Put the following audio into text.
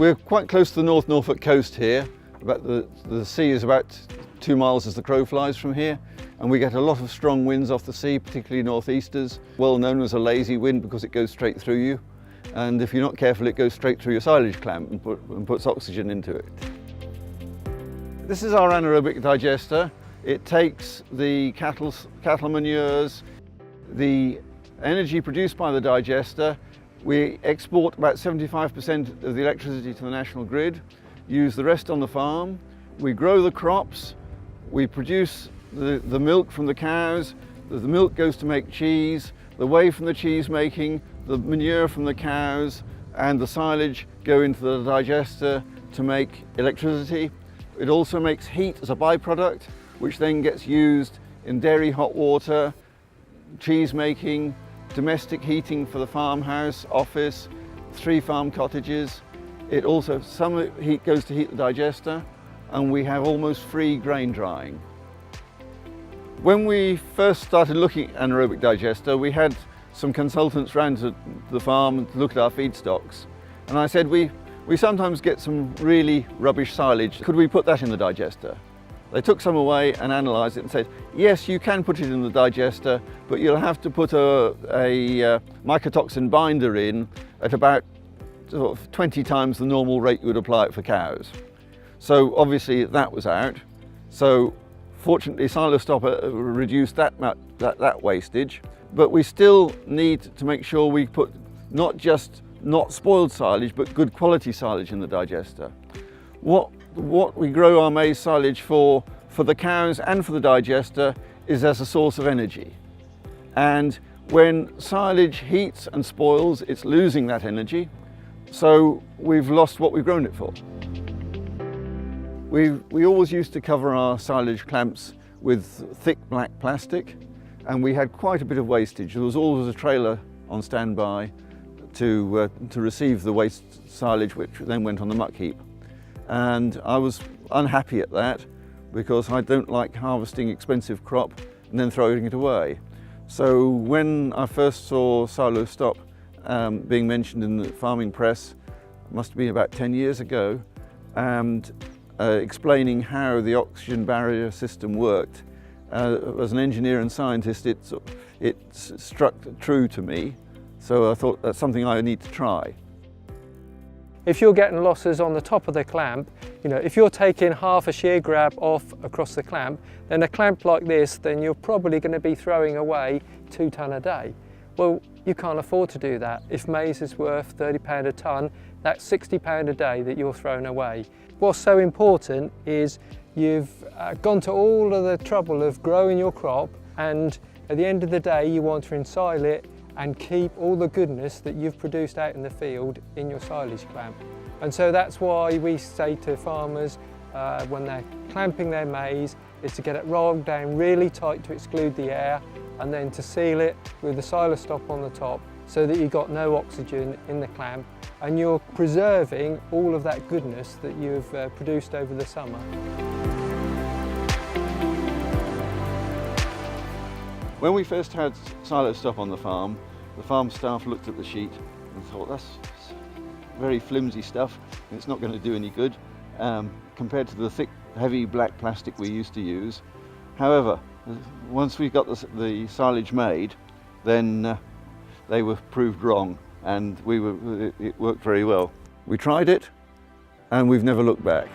We're quite close to the North Norfolk coast here. The sea is about 2 miles as the crow flies from here, and we get a lot of strong winds off the sea, particularly northeasters, well known as a lazy wind because it goes straight through you, and if you're not careful it goes straight through your silage clamp and puts oxygen into it. This is our anaerobic digester. It takes the cattle manures, the energy produced by the digester. We export about 75% of the electricity to the national grid, use the rest on the farm. We grow the crops, we produce the milk from the cows, the milk goes to make cheese, the whey from the cheese making, the manure from the cows and the silage go into the digester to make electricity. It also makes heat as a byproduct, which then gets used in dairy hot water, cheese making, domestic heating for the farmhouse, office, 3 farm cottages. It also, some heat goes to heat the digester, and we have almost free grain drying. When we first started looking at anaerobic digester, we had some consultants round to the farm to look at our feedstocks. And I said, we sometimes get some really rubbish silage. Could we put that in the digester? They took some away and analysed it and said, yes, you can put it in the digester, but you'll have to put a mycotoxin binder in at about 20 times the normal rate you would apply it for cows. So obviously that was out. So fortunately Silostop reduced that wastage, but we still need to make sure we put not just not spoiled silage, but good quality silage in the digester. What we grow our maize silage for the cows and for the digester is as a source of energy. And when silage heats and spoils, it's losing that energy. So we've lost what we've grown it for. We always used to cover our silage clamps with thick black plastic, and we had quite a bit of wastage. There was always a trailer on standby to receive the waste silage, which then went on the muck heap. And I was unhappy at that because I don't like harvesting expensive crop and then throwing it away. So when I first saw Silostop being mentioned in the farming press, it must have been about 10 years ago, and explaining how the oxygen barrier system worked, as an engineer and scientist, it struck true to me. So I thought that's something I need to try. If you're getting losses on the top of the clamp, if you're taking half a shear grab off across the clamp, then a clamp like this, then you're probably going to be throwing away 2 tonne a day. Well, you can't afford to do that. If maize is worth £30 a tonne, that's £60 a day that you're throwing away. What's so important is you've gone to all of the trouble of growing your crop, and at the end of the day you want to ensile it and keep all the goodness that you've produced out in the field in your silage clamp. And so that's why we say to farmers when they're clamping their maize is to get it rolled down really tight to exclude the air, and then to seal it with the Silostop on the top so that you've got no oxygen in the clamp and you're preserving all of that goodness that you've produced over the summer. When we first had Silostop on the farm staff looked at the sheet and thought, that's very flimsy stuff, and it's not going to do any good compared to the thick, heavy black plastic we used to use. However, once we got the silage made, then they were proved wrong, and it worked very well. We tried it, and we've never looked back.